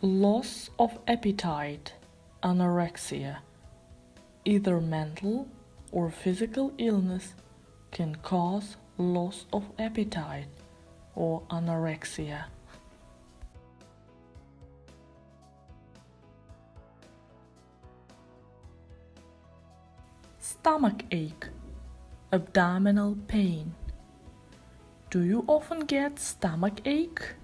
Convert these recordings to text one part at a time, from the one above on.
Loss of appetite, anorexia. Either mental or physical illness can cause loss of appetite or anorexia. Stomach ache, abdominal pain. Do you often get stomach ache?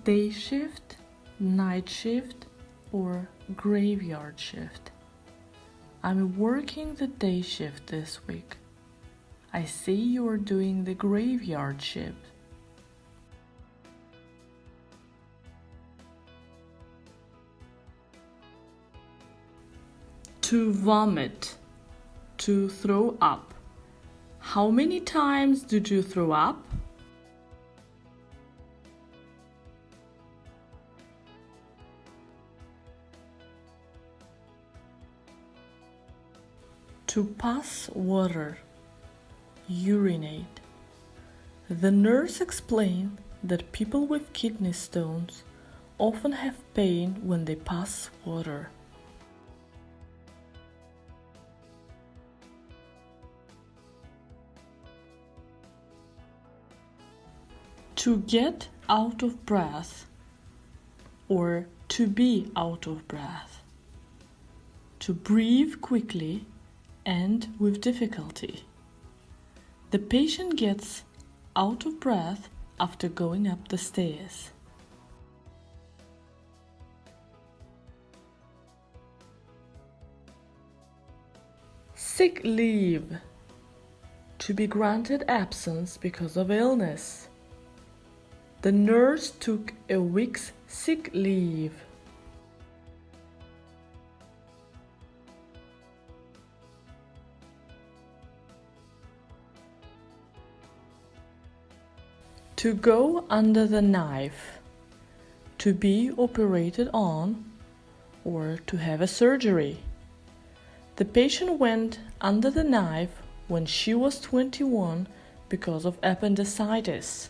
Day shift, night shift, or graveyard shift? I'm working the day shift this week. I see you're doing the graveyard shift. To vomit, to throw up. How many times did you throw up? To pass water, urinate. The nurse explained that people with kidney stones often have pain when they pass water. To get out of breath or to be out of breath. To breathe quickly and with difficulty. The patient gets out of breath after going up the stairs. Sick leave. To be granted absence because of illness. The nurse took a week's sick leave. To go under the knife, to be operated on, or to have a surgery. The patient went under the knife when she was 21 because of appendicitis.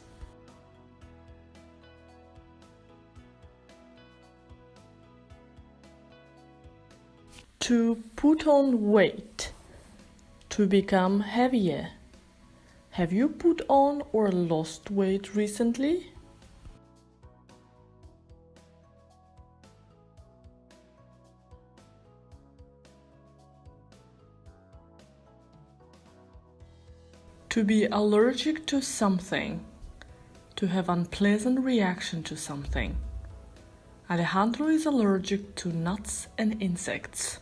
To put on weight, to become heavier. Have you put on or lost weight recently? To be allergic to something, to have unpleasant reaction to something. Alejandro is allergic to nuts and insects.